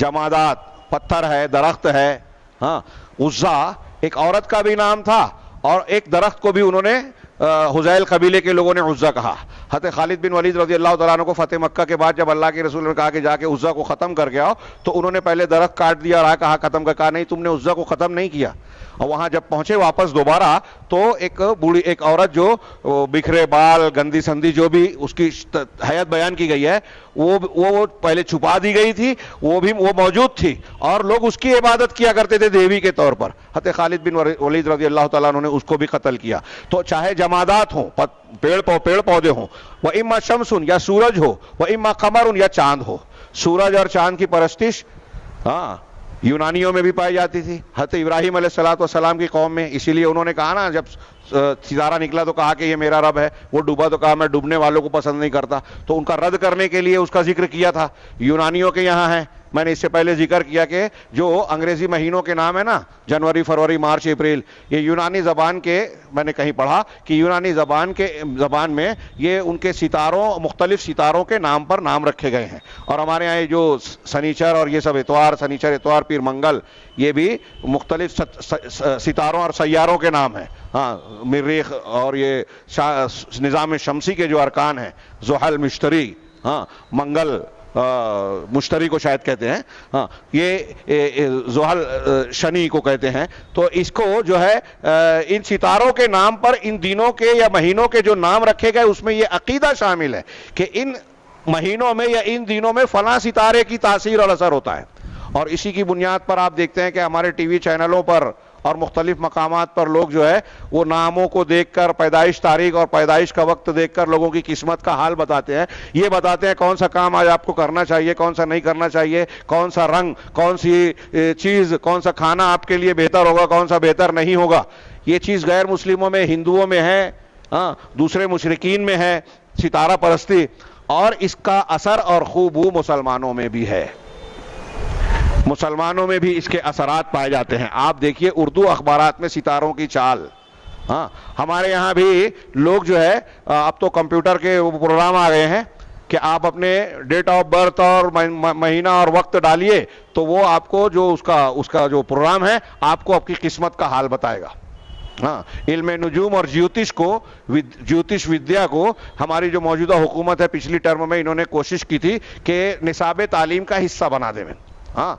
جمادات، پتھر ہے، درخت ہے. ہاں، عزا ایک عورت کا بھی نام تھا اور ایک درخت کو بھی انہوں نے حذیل قبیلے کے لوگوں نے عزا کہا. حضرت خالد بن ولید رضی اللہ تعالیٰ عنہ کو فتح مکہ کے بعد جب اللہ کے رسول نے کہا کہ جا کے عزا کو ختم کر کے آؤ، تو انہوں نے پہلے درخت کاٹ دیا اور کہا ختم کر. کہا نہیں، تم نے عزا کو ختم نہیں کیا. اور وہاں جب پہنچے واپس دوبارہ تو ایک بوڑھی ایک عورت جو بکھرے بال، گندی سندی، جو بھی اس کی حیت بیان کی گئی ہے، وہ پہلے چھپا دی گئی تھی، وہ موجود تھی اور لوگ اس کی عبادت کیا کرتے تھے دیوی کے طور پر. حضرت خالد بن ولید رضی اللہ تعالیٰ عنہ نے اس کو بھی قتل کیا. تو چاہے جمادات ہوں، پیڑ پودے ہوں، وہ اما شمسن یا سورج ہو، وہ اما قمر یا چاند ہو. سورج اور چاند کی پرستش یونانیوں میں بھی پائی جاتی تھی. حضرت ابراہیم علیہ السلام کی قوم میں، اسی لیے انہوں نے کہا نا، جب ستارہ نکلا تو کہا کہ یہ میرا رب ہے. وہ ڈوبا تو کہا میں ڈوبنے والوں کو پسند نہیں کرتا. تو ان کا رد کرنے کے لیے اس کا ذکر کیا تھا. یونانیوں کے یہاں ہے، میں نے اس سے پہلے ذکر کیا کہ جو انگریزی مہینوں کے نام ہے نا، جنوری، فروری، مارچ، اپریل، یہ یونانی زبان کے، میں نے کہیں پڑھا کہ یونانی زبان میں یہ ان کے مختلف ستاروں کے نام پر نام رکھے گئے ہیں. اور ہمارے یہاں جو سنیچر اور یہ سب اتوار، سنیچر، اتوار، پیر، منگل، یہ بھی مختلف ستاروں اور سیاروں کے نام ہیں. ہاں، مریخ اور یہ نظام شمسی کے جو ارکان ہیں، زحل، مشتری، ہاں، منگل، مشتری کو شاید کہتے ہیں، ہاں، یہ زحل شنی کو کہتے ہیں. تو اس کو جو ہے ان ستاروں کے نام پر ان دنوں کے یا مہینوں کے جو نام رکھے گئے، اس میں یہ عقیدہ شامل ہے کہ ان مہینوں میں یا ان دنوں میں فلاں ستارے کی تاثیر اور اثر ہوتا ہے. اور اسی کی بنیاد پر آپ دیکھتے ہیں کہ ہمارے ٹی وی چینلوں پر اور مختلف مقامات پر لوگ جو ہے وہ ناموں کو دیکھ کر، پیدائش تاریخ اور پیدائش کا وقت دیکھ کر لوگوں کی قسمت کا حال بتاتے ہیں. یہ بتاتے ہیں کون سا کام آج آپ کو کرنا چاہیے، کون سا نہیں کرنا چاہیے، کون سا رنگ، کون سی چیز، کون سا کھانا آپ کے لیے بہتر ہوگا، کون سا بہتر نہیں ہوگا. یہ چیز غیر مسلموں میں، ہندوؤں میں ہے، ہاں، دوسرے مشرکین میں ہے ستارہ پرستی. اور اس کا اثر اور خوبو مسلمانوں میں بھی ہے. مسلمانوں میں بھی اس کے اثرات پائے جاتے ہیں. آپ دیکھیے اردو اخبارات میں ستاروں کی چال. ہاں، ہمارے یہاں بھی لوگ جو ہے، اب تو کمپیوٹر کے پروگرام آ گئے ہیں کہ آپ اپنے ڈیٹ آف برتھ اور مہینہ اور وقت ڈالیے تو وہ آپ کو جو اس کا جو پروگرام ہے، آپ کو آپ کی قسمت کا حال بتائے گا. ہاں، علم نجوم اور جیوتش ودیا کو ہماری جو موجودہ حکومت ہے، پچھلی ٹرم میں انہوں نے کوشش کی تھی کہ نصاب تعلیم کا حصہ بنا دیں. ہاں،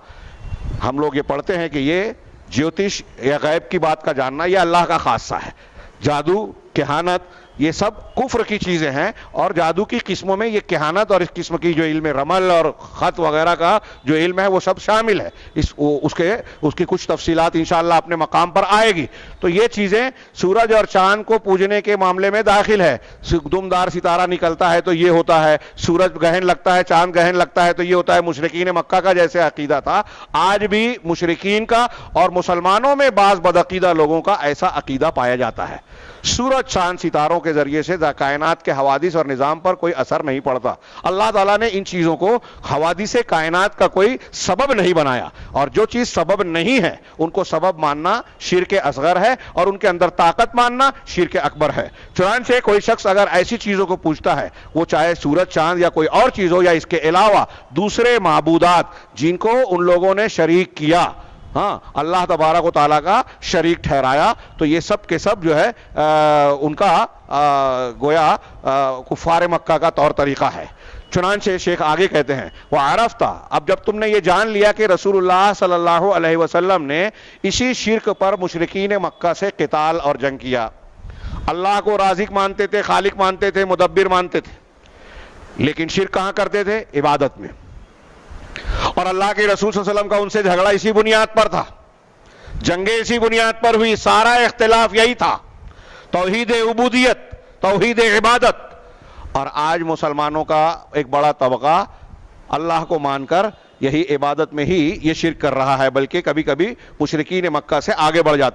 ہم لوگ یہ پڑھتے ہیں کہ یہ جیوتش یا غیب کی بات کا جاننا یہ اللہ کا خاصہ ہے. جادو، کہانت، یہ سب کفر کی چیزیں ہیں. اور جادو کی قسموں میں یہ کہانت اور اس قسم کی جو علم رمل اور خط وغیرہ کا جو علم ہے وہ سب شامل ہے. اس کی کچھ تفصیلات انشاءاللہ اپنے مقام پر آئے گی. تو یہ چیزیں سورج اور چاند کو پوجنے کے معاملے میں داخل ہے. دمدار ستارہ نکلتا ہے تو یہ ہوتا ہے، سورج گہن لگتا ہے، چاند گہن لگتا ہے تو یہ ہوتا ہے. مشرکین مکہ کا جیسے عقیدہ تھا، آج بھی مشرکین کا اور مسلمانوں میں بعض بدعقیدہ لوگوں کا ایسا عقیدہ پایا جاتا ہے. سورج، چاند، ستاروں کے ذریعے سے کائنات کے حوادث اور نظام پر کوئی اثر نہیں پڑتا. اللہ تعالیٰ نے ان چیزوں کو حوادث کائنات کا کوئی سبب نہیں بنایا. اور جو چیز سبب نہیں ہے ان کو سبب ماننا شرک اصغر ہے، اور ان کے اندر طاقت ماننا شرک اکبر ہے. چنانچہ کوئی شخص اگر ایسی چیزوں کو پوچھتا ہے، وہ چاہے سورج، چاند یا کوئی اور چیز ہو، یا اس کے علاوہ دوسرے معبودات جن کو ان لوگوں نے شریک کیا، ہاں، اللہ تبارک و تعالیٰ کا شریک ٹھہرایا، تو یہ سب کے سب جو ہے ان کا گویا کفار مکہ کا طور طریقہ ہے. چنانچہ شیخ آگے کہتے ہیں وَعَرَفْتَ، اب جب تم نے یہ جان لیا کہ رسول اللہ صلی اللہ علیہ وسلم نے اسی شرک پر مشرکین مکہ سے قتال اور جنگ کیا. اللہ کو رازق مانتے تھے، خالق مانتے تھے، مدبر مانتے تھے، لیکن شرک کہاں کرتے تھے؟ عبادت میں. اور اللہ کے رسول صلی اللہ علیہ وسلم کا ان سے جھگڑا اسی بنیاد پر تھا، جنگیں اسی بنیاد پر ہوئی. سارا اختلاف یہی تھا، توحید عبودیت، توحید عبادت. اور آج مسلمانوں کا ایک بڑا طبقہ اللہ کو مان کر یہی عبادت میں ہی یہ شرک کر رہا ہے، بلکہ کبھی کبھی مشرکین مکہ سے آگے بڑھ جاتا ہے.